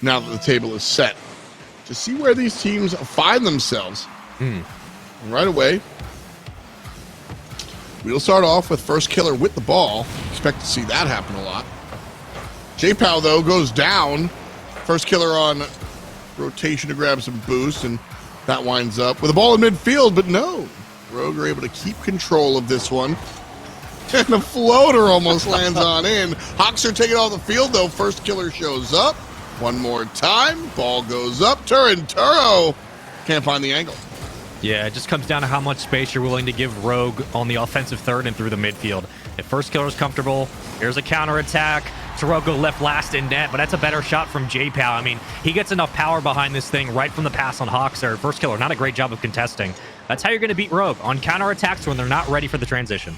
now that the table is set, to see where these teams find themselves. And right away, we'll start off with first killer with the ball. Expect to see that happen a lot. J-Pow, though, goes down. First killer on rotation to grab some boost, and that winds up with a ball in midfield, but no. Rogue are able to keep control of this one. And the floater almost lands on in. Hawks are taking off the field, though. First killer shows up. One more time. Ball goes up. Turo can't find the angle. Yeah, it just comes down to how much space you're willing to give Rogue on the offensive third and through the midfield. If first killer is comfortable, here's a counterattack. Taroko left last in net, but that's a better shot from J-Pow. I mean, he gets enough power behind this thing right from the pass on Hawkser. First killer, not a great job of contesting. That's how you're going to beat Rogue, on counterattacks when they're not ready for the transition.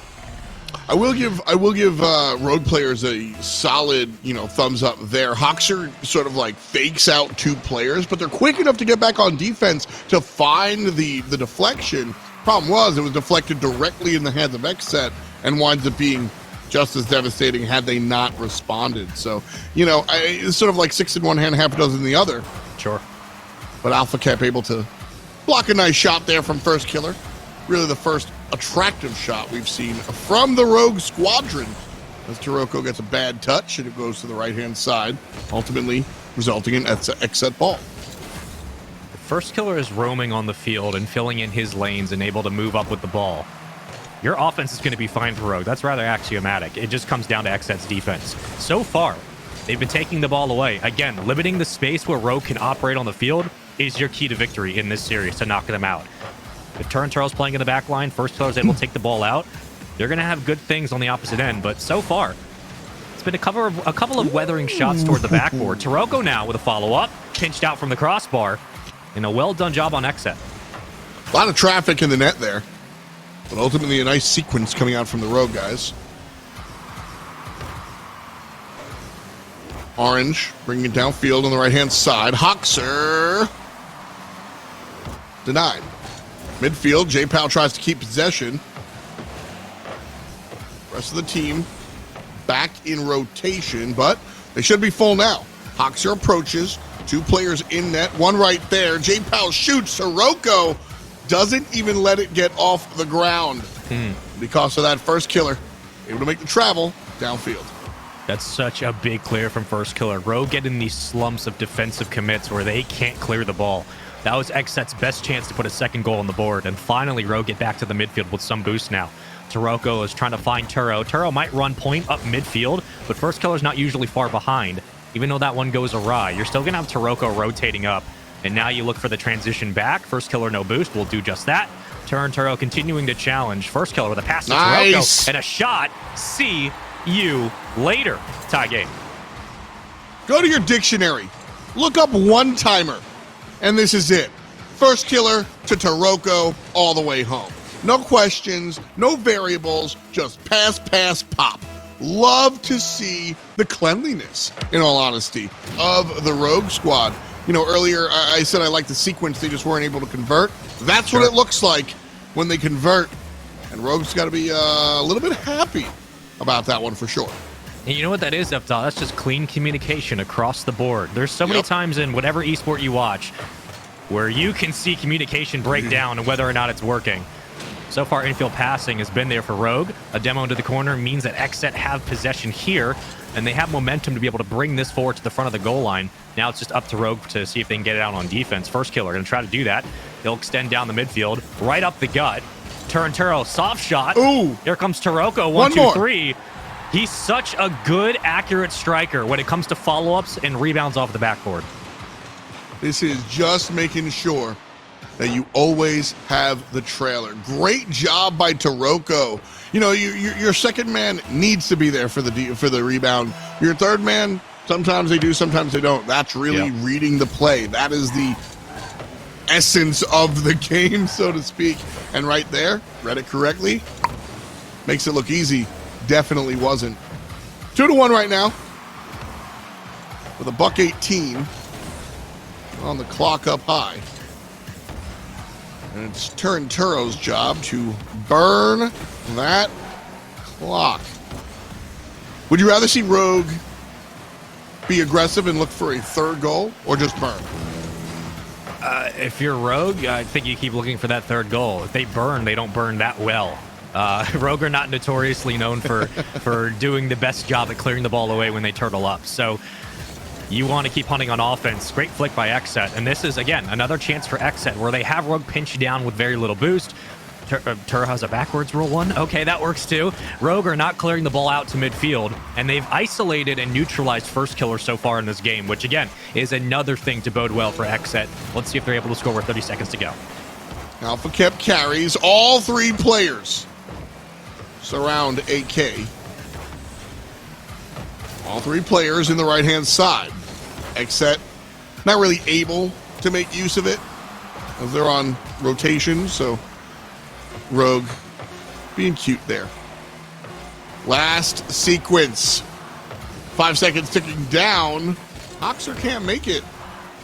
I will give Rogue players a solid, thumbs up there. Hawkser sort of like fakes out two players, but they're quick enough to get back on defense to find the deflection. Problem was, it was deflected directly in the hands of XSET and winds up being just as devastating had they not responded. So, it's sort of like 6 in one hand, half a dozen in the other. Sure. But Alpha Cap able to block a nice shot there from first killer. Really the first attractive shot we've seen from the Rogue squadron, as Taroko gets a bad touch and it goes to the right-hand side, ultimately resulting in XSET ball. First killer is roaming on the field and filling in his lanes and able to move up with the ball. Your offense is going to be fine for Rogue. That's rather axiomatic. It just comes down to XSET's defense. So far, they've been taking the ball away. Again, limiting the space where Rogue can operate on the field is your key to victory in this series, to knock them out. If Turantaro's playing in the back line, first killer's able to take the ball out, they're going to have good things on the opposite end. But so far, it's been a couple of weathering shots toward the backboard. Taroko now with a follow-up, pinched out from the crossbar, and a well-done job on XSET. A lot of traffic in the net there, but ultimately a nice sequence coming out from the Rogue guys. Orange bringing it downfield on the right-hand side. Hawkser denied. Midfield, J-Pow tries to keep possession. Rest of the team back in rotation, but they should be full now. Hawkser approaches. Two players in net, one right there. J-Pow shoots. Taroko doesn't even let it get off the ground. Because of that first killer, able to make the travel downfield. That's such a big clear from first killer. Rogue get in these slumps of defensive commits where they can't clear the ball. That was XSET's best chance to put a second goal on the board, and finally Rogue get back to the midfield with some boost now. Taroko is trying to find Turo. Turo might run point up midfield, but first killer's not usually far behind. Even though that one goes awry, you're still going to have Taroko rotating up, and now you look for the transition back. First killer, no boost, will do just that. Turo continuing to challenge. First killer with a pass to Taroko, and a shot. See you later. Tie game. Go to your dictionary. Look up one-timer. And this is it. First killer to Taroko all the way home. No questions, no variables, just pass, pass, pop. Love to see the cleanliness, in all honesty, of the Rogue squad. Earlier I said I like the sequence, they just weren't able to convert. That's what it looks like when they convert. And Rogue's got to be a little bit happy about that one for sure. And you know what that is, Eftal? That's just clean communication across the board. There's so many times in whatever esport you watch where you can see communication break down and whether or not it's working. So far, infield passing has been there for Rogue. A demo into the corner means that XSET have possession here, and they have momentum to be able to bring this forward to the front of the goal line. Now it's just up to Rogue to see if they can get it out on defense. First killer going to try to do that. He'll extend down the midfield, right up the gut. Turo, soft shot. Ooh. Here comes Taroko, 1, 2, 3. He's such a good, accurate striker when it comes to follow-ups and rebounds off the backboard. This is just making sure that you always have the trailer. Great job by Taroko. Your second man needs to be there for the rebound. Your third man, sometimes they do, sometimes they don't. That's really reading the play. That is the essence of the game, so to speak. And right there, read it correctly, makes it look easy. Definitely wasn't. 2-1 right now with a $118 on the clock up high. And it's Turo's job to burn that clock. Would you rather see Rogue be aggressive and look for a third goal, or just burn? If you're Rogue, I think you keep looking for that third goal. If they burn, they don't burn that well. Rogue are not notoriously known for doing the best job at clearing the ball away when they turtle up. So you want to keep hunting on offense. Great flick by XSET. And this is, again, another chance for XSET where they have Rogue pinch down with very little boost. Turo has a backwards roll one. Okay, that works too. Rogue are not clearing the ball out to midfield, and they've isolated and neutralized first killer so far in this game, which again is another thing to bode well for XSET. Let's see if they're able to score with 30 seconds to go. Alpha Kept carries. All three players surround AK. All three players in the right-hand side. XSET not really able to make use of it as they're on rotation, so Rogue being cute there. Last sequence. 5 seconds ticking down. Hoxer can't make it.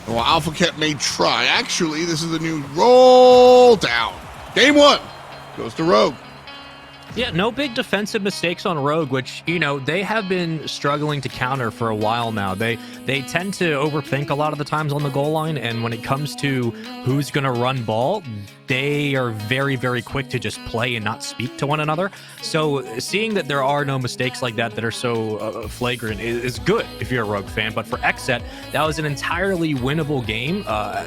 Well, Alpha Cat may try. Actually, this is a new roll down. Game 1 goes to Rogue. Yeah, no big defensive mistakes on Rogue, which, you know, they have been struggling to counter for a while now. They tend to overthink a lot of the times on the goal line, and when it comes to who's going to run ball, they are very, very quick to just play and not speak to one another. So seeing that there are no mistakes like that are so flagrant is good if you're a Rogue fan. But for XSET, that was an entirely winnable game.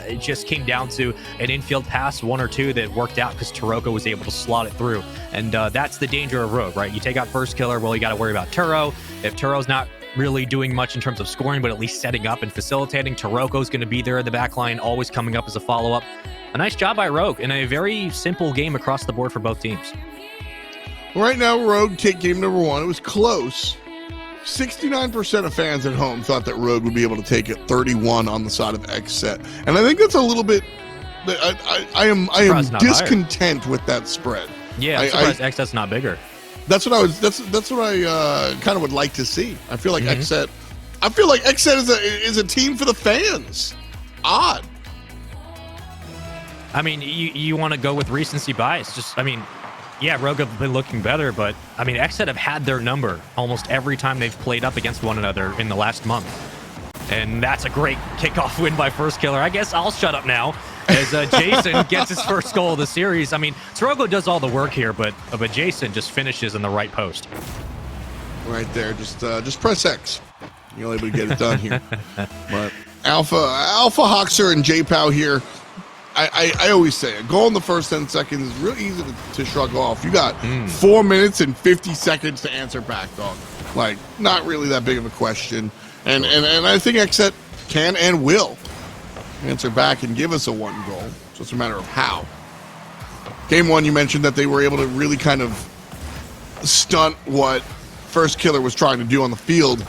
It just came down to an infield pass, one or two, that worked out because Taroko was able to slot it through. And that's the danger of Rogue, right? You take out first killer, well, you got to worry about Turo. If Turo's not really doing much in terms of scoring, but at least setting up and facilitating, Taroko's going to be there in the back line, always coming up as a follow-up. A nice job by Rogue in a very simple game across the board for both teams. Right now, Rogue take game number 1. It was close. 69% of fans at home thought that Rogue would be able to take it. 31 on the side of XSET. And I think that's a little bit... I am discontent with that spread. Yeah, I'm surprised XSET's not bigger. That's what I was. That's what I kind of would like to see. I feel like XSET. I feel like XSET is a team for the fans. Odd. I mean, you want to go with recency bias. Just, I mean, yeah, Rogue have been looking better, but I mean, XSET have had their number almost every time they've played up against one another in the last month. And that's a great kickoff win by first killer. I guess I'll shut up now as Jason gets his first goal of the series. I mean, Taroko does all the work here, but Jason just finishes in the right post. Right there, just press X. You're able to get it done here. But Alpha Hoxer and J-Pow here. I always say a goal in the first 10 seconds is real easy to shrug off. You got 4 minutes and 50 seconds to answer back, dog. Like, not really that big of a question. And I think XSET can and will answer back and give us a 1 goal. So it's a matter of how. Game 1, you mentioned that they were able to really kind of stunt what first killer was trying to do on the field.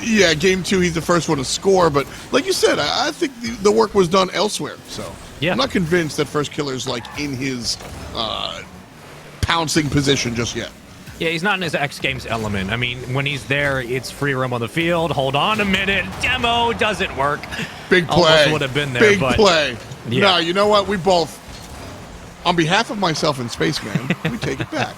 Yeah, game 2, he's the first one to score. But like you said, I think the work was done elsewhere. So yeah. I'm not convinced that first killer's like in his pouncing position just yet. Yeah, he's not in his X Games element. I mean, when he's there, it's free roam on the field. Hold on a minute. Demo doesn't work. Big play. Almost would have been there. Big play. Yeah. No, you know what? We both, on behalf of myself and Spaceman, we take it back.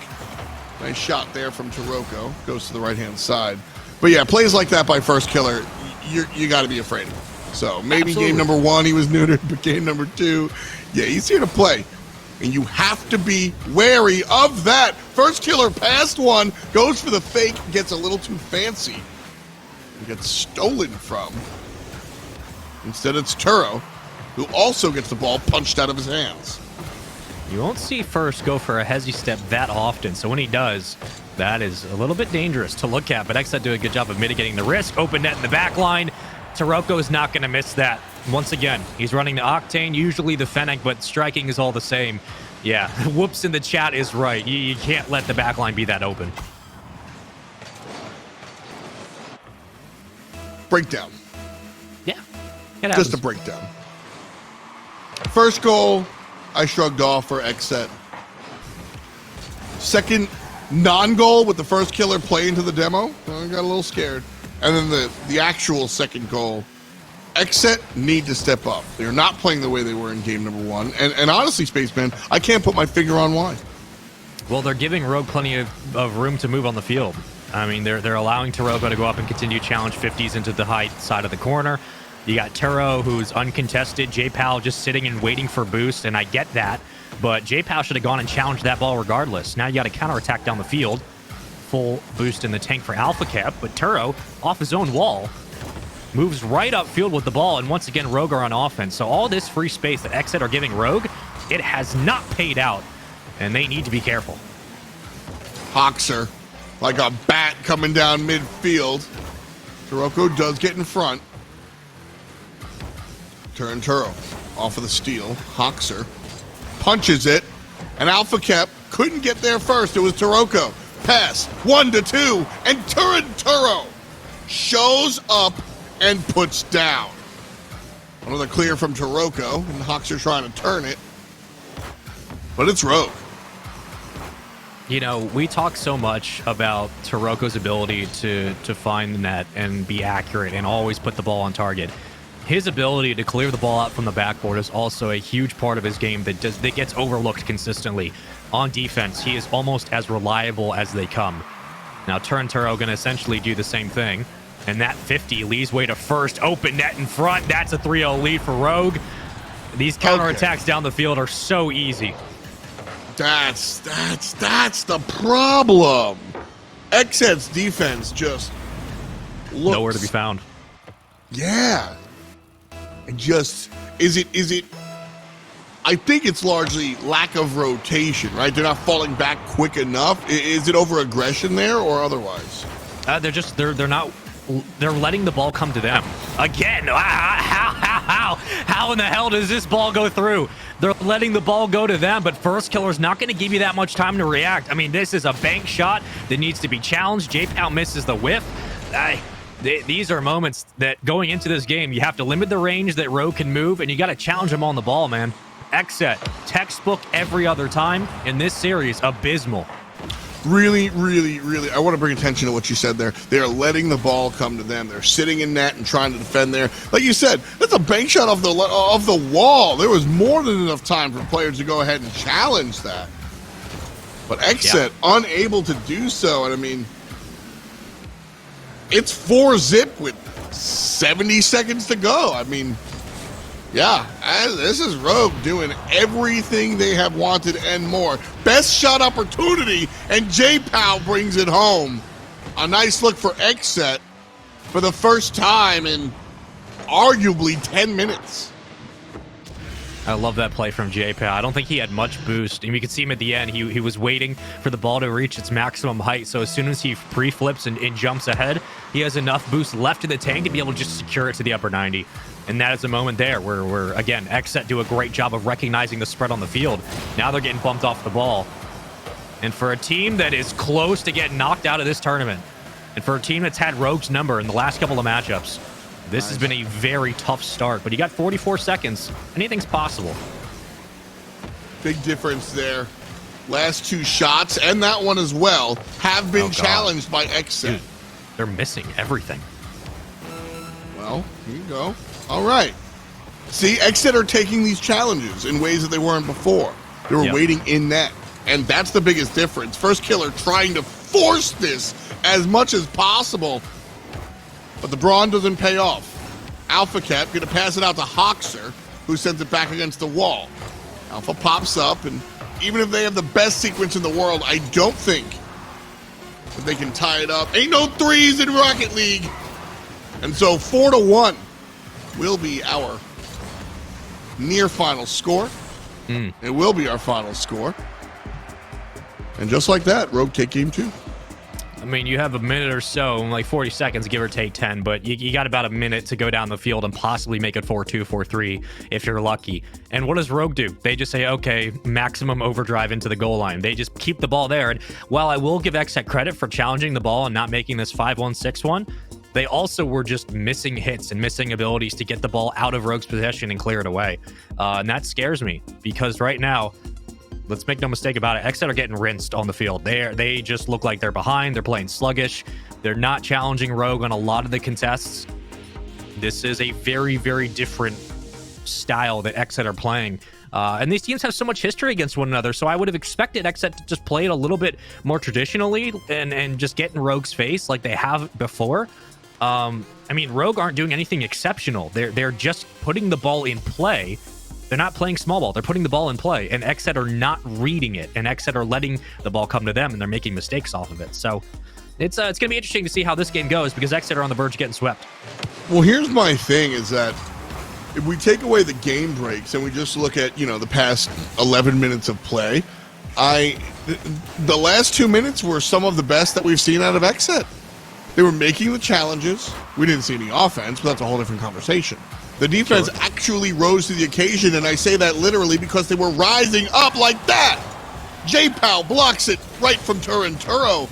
Nice shot there from Taroko. Goes to the right-hand side. But yeah, plays like that by first killer, you got to be afraid of him. So maybe Absolutely. Game number 1, he was neutered, but game number 2, yeah, he's here to play. And you have to be wary of that. First killer passed one, goes for the fake, gets a little too fancy, and gets stolen from. Instead, it's Turo, who also gets the ball punched out of his hands. You won't see First go for a hezzy step that often, so when he does, that is a little bit dangerous to look at. But XSET do a good job of mitigating the risk. Open net in the back line. Taroko is not going to miss that. Once again, he's running the Octane, usually the Fennec, but striking is all the same. Yeah, Whoops in the chat is right. You can't let the back line be that open. Breakdown. Yeah, it happens. Just a breakdown. First goal, I shrugged off for XSET. Second non-goal with the first killer play into the demo, I got a little scared. And then the actual second goal, XSET need to step up. They're not playing the way they were in game number 1. And honestly, Spaceman, I can't put my finger on why. Well, they're giving Rogue plenty of room to move on the field. I mean, they're allowing Taroko to go up and continue challenge 50s into the high side of the corner. You got Turo, who's uncontested. J-Pal just sitting and waiting for boost, and I get that. But J-Pal should have gone and challenged that ball regardless. Now you got a counterattack down the field. Full boost in the tank for Alpha Cap, but Turo, off his own wall, moves right upfield with the ball, and once again, Rogue are on offense. So all this free space that XSET are giving Rogue, it has not paid out, and they need to be careful. Hoxer, like a bat coming down midfield. Taroko does get in front. Turn Turo off of the steal. Hoxer punches it, and Alpha Cap couldn't get there first. It was Taroko. Pass 1-2, and Turo shows up and puts down. Another clear from Taroko, and Hoxer trying to turn it, but it's Rogue. You know, we talk so much about Taroko's ability to find the net and be accurate and always put the ball on target. His ability to clear the ball out from the backboard is also a huge part of his game that gets overlooked consistently. On defense, he is almost as reliable as they come. Now, Turo going to essentially do the same thing. And that 50 leaves way to first. Open net in front. That's a 3-0 lead for Rogue. These counterattacks down the field are so easy. That's the problem. XSET's defense just looks nowhere to be found. Yeah. And just is it I think it's largely lack of rotation, right? They're not falling back quick enough. Is it over aggression there or otherwise? They're letting the ball come to them. Again, how in the hell does this ball go through? They're letting the ball go to them, but First Killer's not going to give you that much time to react. I mean, this is a bank shot that needs to be challenged. J-Pal misses the whiff. These are moments that going into this game, you have to limit the range that Rogue can move, and you got to challenge them on the ball, man. XSET, textbook every other time. In this series, abysmal. Really, I want to bring attention to what you said there. They're letting the ball come to them. They're sitting in net and trying to defend there. Like you said, that's a bank shot off the wall. There was more than enough time for players to go ahead and challenge that. But XSET unable to do so. And I mean, it's 4-0 with 70 seconds to go. I mean, yeah, this is Rogue doing everything they have wanted and more. Best shot opportunity, and J-Pal brings it home. A nice look for XSET for the first time in arguably 10 minutes. I love that play from J-Pal. I don't think he had much boost. And you can see him at the end. He was waiting for the ball to reach its maximum height. So as soon as he pre-flips and jumps ahead, he has enough boost left in the tank to be able to just secure it to the upper 90. And that is a moment there where again, XSET do a great job of recognizing the spread on the field. Now they're getting bumped off the ball. And for a team that is close to getting knocked out of this tournament, and for a team that's had Rogue's number in the last couple of matchups, this has been a very tough start. But you got 44 seconds. Anything's possible. Big difference there. Last two shots, and that one as well, have been challenged by XSET. Dude, they're missing everything. Well, here you go. All right. See, XSET are taking these challenges in ways that they weren't before. They were waiting in net, and that's the biggest difference. First Killer trying to force this as much as possible, but the brawn doesn't pay off. Alpha Cat going to pass it out to Hoxer, who sends it back against the wall. Alpha pops up, and even if they have the best sequence in the world, I don't think that they can tie it up. Ain't no threes in Rocket League. And so 4-1 will be our near final score. It will be our final score. And just like that, Rogue take game 2. I mean, you have a minute or so, like 40 seconds, give or take 10, but you got about a minute to go down the field and possibly make it 4-2, 4-3 if you're lucky. And what does Rogue do? They just say, okay, maximum overdrive into the goal line. They just keep the ball there. And while I will give XSET credit for challenging the ball and not making this 5-1, 6-1, they also were just missing hits and missing abilities to get the ball out of Rogue's possession and clear it away. And that scares me because right now, let's make no mistake about it, XSET are getting rinsed on the field. They just look like they're behind. They're playing sluggish. They're not challenging Rogue on a lot of the contests. This is a very, very different style that XSET are playing. And these teams have so much history against one another, so I would have expected XSET to just play it a little bit more traditionally and just get in Rogue's face like they have before. I mean, Rogue aren't doing anything exceptional. They're just putting the ball in play. They're not playing small ball. They're putting the ball in play, and XSET are not reading it, and XSET are letting the ball come to them, and they're making mistakes off of it. So it's going to be interesting to see how this game goes because XSET are on the verge of getting swept. Well, here's my thing is that if we take away the game breaks and we just look at, the past 11 minutes of play, the last 2 minutes were some of the best that we've seen out of XSET. They were making the challenges. We didn't see any offense, but that's a whole different conversation. The defense actually rose to the occasion, and I say that literally because they were rising up like that. J-Pow blocks it right from Turinturo.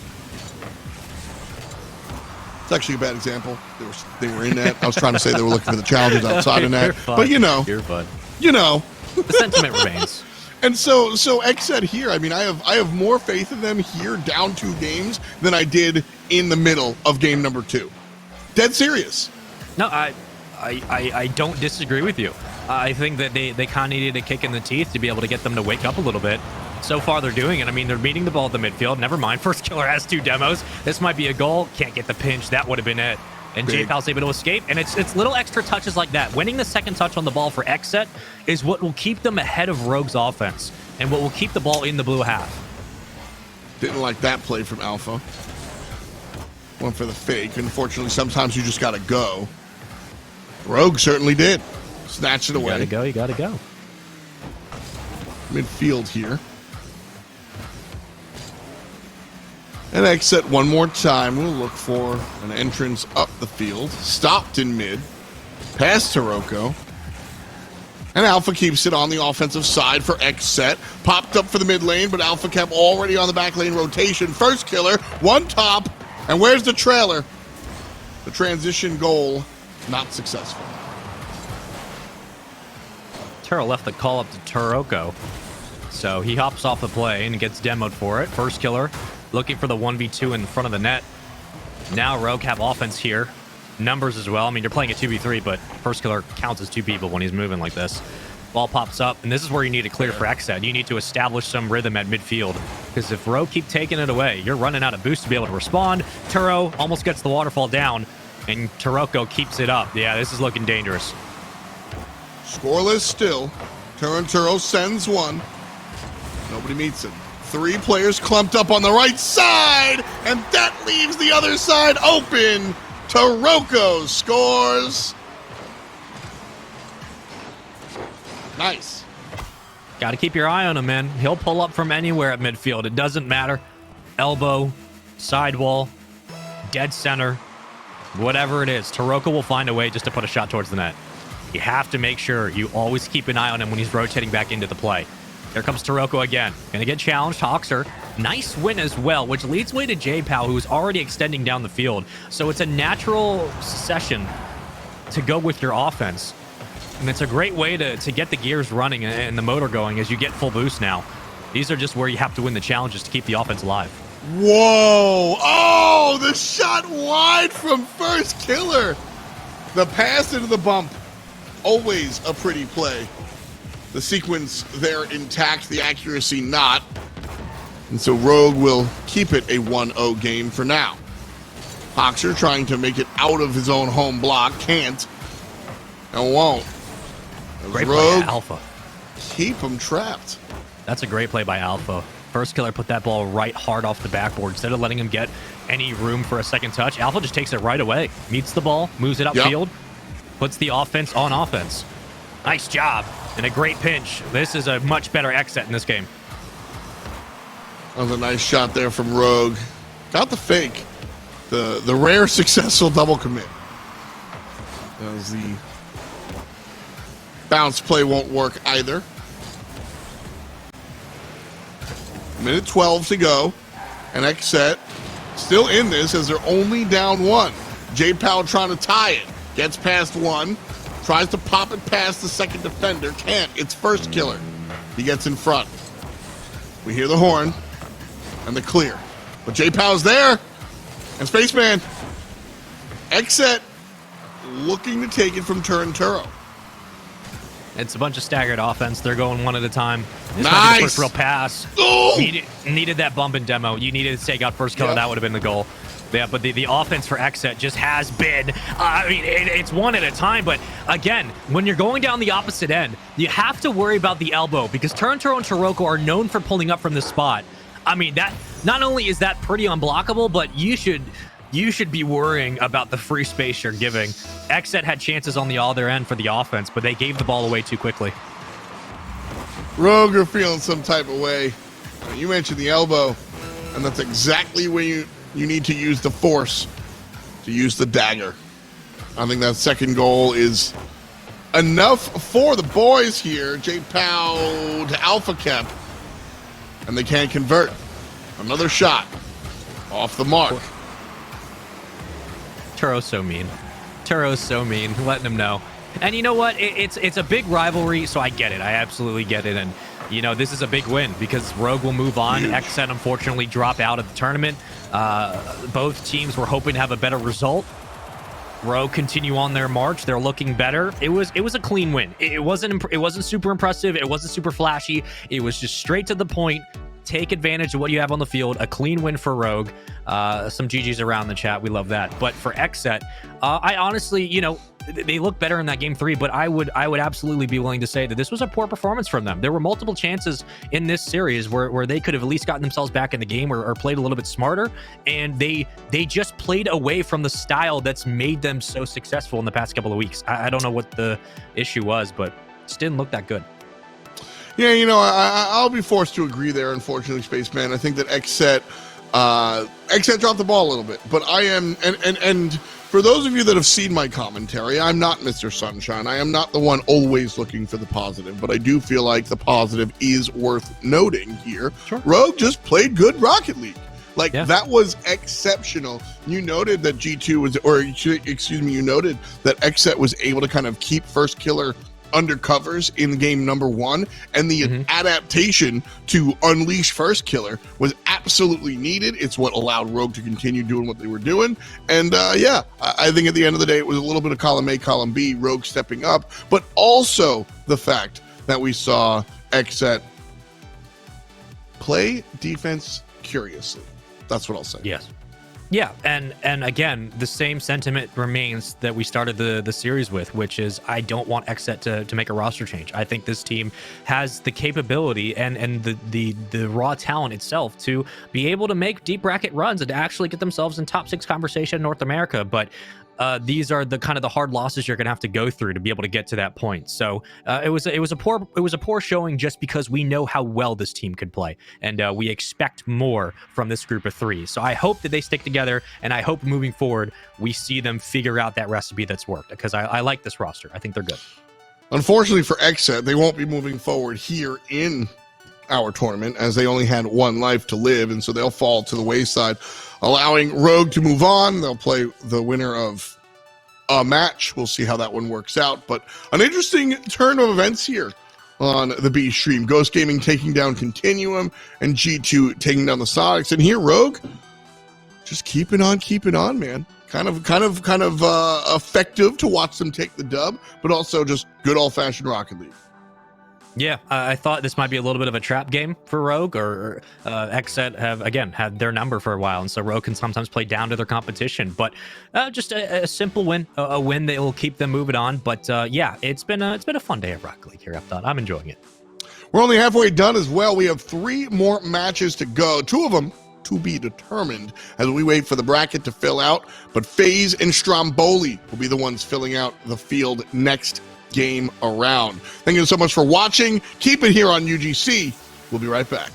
It's actually a bad example. They were in that. I was trying to say they were looking for the challenges outside of that. But You're fun. The sentiment remains. And so XSET here, I mean, I have more faith in them here down 2 games than I did in the middle of game number 2. Dead serious. No, I don't disagree with you. I think that they kind of needed a kick in the teeth to be able to get them to wake up a little bit. So far, they're doing it. I mean, they're beating the ball at the midfield. Never mind. First killer has 2 demos. This might be a goal. Can't get the pinch. That would have been it. And J-Pal's able to escape. And it's little extra touches like that. Winning the second touch on the ball for XSET is what will keep them ahead of Rogue's offense and what will keep the ball in the blue half. Didn't like that play from Alpha. Went for the fake. Unfortunately, sometimes you just got to go. Rogue certainly did. Snatched it away. You gotta go. Midfield here. And XSET one more time. We'll look for an entrance up the field. Stopped in mid. Past Taroko. And Alpha keeps it on the offensive side for XSET. Popped up for the mid lane, but Alpha kept already on the back lane rotation. First killer, one top. And where's the trailer? The transition goal, not successful. Turo left the call up to Taroko. So he hops off the play and gets demoed for it. First killer looking for the 1v2 in front of the net. Now Rogue have offense here. Numbers as well. I mean, you're playing a 2v3, but first killer counts as 2 people when he's moving like this. Ball pops up, and this is where you need to clear for XSET. You need to establish some rhythm at midfield, because if Rogue keep taking it away, you're running out of boost to be able to respond. Turo almost gets the waterfall down, and Taroko keeps it up. Yeah, this is looking dangerous. Scoreless still. Turinturo sends one. Nobody meets him. 3 players clumped up on the right side, and that leaves the other side open. Taroko scores. Nice. Got to keep your eye on him, man. He'll pull up from anywhere at midfield. It doesn't matter. Elbow, sidewall, dead center, whatever it is. Taroko will find a way just to put a shot towards the net. You have to make sure you always keep an eye on him when he's rotating back into the play. Here comes Taroko again. Gonna get challenged. Hawkser. Nice win as well, which leads way to J-Pow, who's already extending down the field. So it's a natural succession to go with your offense. And it's a great way to get the gears running and the motor going as you get full boost now. These are just where you have to win the challenges to keep the offense alive. Whoa! Oh, the shot wide from first killer. The pass into the bump. Always a pretty play. The sequence there intact, the accuracy not. And so Rogue will keep it a 1-0 game for now. Hawkser trying to make it out of his own home block. Can't. And won't. Great Rogue play by Alpha. Keep him trapped. That's a great play by Alpha. First killer put that ball right hard off the backboard. Instead of letting him get any room for a second touch, Alpha just takes it right away. Meets the ball, moves it upfield, puts the offense on offense. Nice job. And a great pinch. This is a much better XSET in this game. That was a nice shot there from Rogue. Got the fake. The rare successful double commit. That was the bounce play won't work either. Minute 12 to go. And XSET still in this as they're only down 1. J-Pow trying to tie it. Gets past 1. Tries to pop it past the second defender. Can't. It's first killer. He gets in front. We hear the horn and the clear. But J-Pow's there. And Spaceman. XSET looking to take it from Turinturo. It's a bunch of staggered offense. They're going one at a time. This might be the Nice. first real pass. Oh! Needed that bump and demo. You needed to take out first killer. Yep. That would have been the goal. Yeah, but the offense for XSET just has been, I mean, it's one at a time. But again, when you're going down the opposite end, you have to worry about the elbow because Turnturo and Taroko are known for pulling up from this spot. I mean, that not only is that pretty unblockable, but you should be worrying about the free space you're giving. XSET had chances on the other end for the offense, but they gave the ball away too quickly. Rogue are feeling some type of way. You mentioned the elbow, and that's exactly where you need to use the force, to use the dagger. I think that second goal is enough for the boys here. J-Pow to Alpha Cap, and they can't convert. Another shot off the mark. Turo's so mean. Turo's so mean, letting him know. And you know what? It's a big rivalry, so I get it. I absolutely get it. And, you know, this is a big win because Rogue will move on. XSET, unfortunately, drop out of the tournament. Both teams were hoping to have a better result. Rogue continue on their march. They're looking better. It was a clean win. It wasn't super impressive. It wasn't super flashy. It was just straight to the point. Take advantage of what you have on the field. A clean win for Rogue. Some GGs around the chat. We love that. But for XSET, I honestly, you know, they look better in that game 3, but I would absolutely be willing to say that this was a poor performance from them. There were multiple chances in this series where they could have at least gotten themselves back in the game or played a little bit smarter, and they just played away from the style that's made them so successful in the past couple of weeks. I don't know what the issue was, but it just didn't look that good. Yeah, you know, I'll be forced to agree there, unfortunately, Spaceman. I think that XSET dropped the ball a little bit, but I am, and for those of you that have seen my commentary, I'm not Mr. Sunshine. I am not the one always looking for the positive, but I do feel like the positive is worth noting here. Sure. Rogue just played good Rocket League. Like, that was exceptional. You noted that G2 was, or excuse me, you noted that XSET was able to kind of keep first killer undercovers in game number 1, and the adaptation to unleash first killer was absolutely needed. It's what allowed Rogue to continue doing what they were doing. And yeah, I think at the end of the day, it was a little bit of column A, column B, Rogue stepping up, but also the fact that we saw XSET play defense curiously. That's what I'll say. Yes. Yeah, and again, the same sentiment remains that we started the series with, which is I don't want XSET to make a roster change. I think this team has the capability and the raw talent itself to be able to make deep bracket runs and to actually get themselves in top 6 conversation in North America. But these are the kind of the hard losses you're going to have to go through to be able to get to that point. So it was a poor showing just because we know how well this team could play, and we expect more from this group of 3. So I hope that they stick together, and I hope moving forward we see them figure out that recipe that's worked, because I like this roster. I think they're good. Unfortunately for XSET, they won't be moving forward here in our tournament as they only had 1 life to live, and so they'll fall to the wayside, allowing Rogue to move on. They'll play the winner of a match. We'll see how that one works out, but an interesting turn of events here on the B stream. Ghost Gaming taking down Continuum, and G2 taking down the Sonics, and here Rogue just keeping on, man. Kind of effective to watch them take the dub, but also just good old-fashioned Rocket League. Yeah, I thought this might be a little bit of a trap game for Rogue, or XSET have, again, had their number for a while, and so Rogue can sometimes play down to their competition. But just a simple win, a win that will keep them moving on. But yeah, it's been a fun day at Rocket League here, I thought. I'm enjoying it. We're only halfway done as well. We have 3 more matches to go, 2 of them to be determined as we wait for the bracket to fill out. But FaZe and Stromboli will be the ones filling out the field next game around. Thank you so much for watching. Keep it here on UGC. We'll be right back.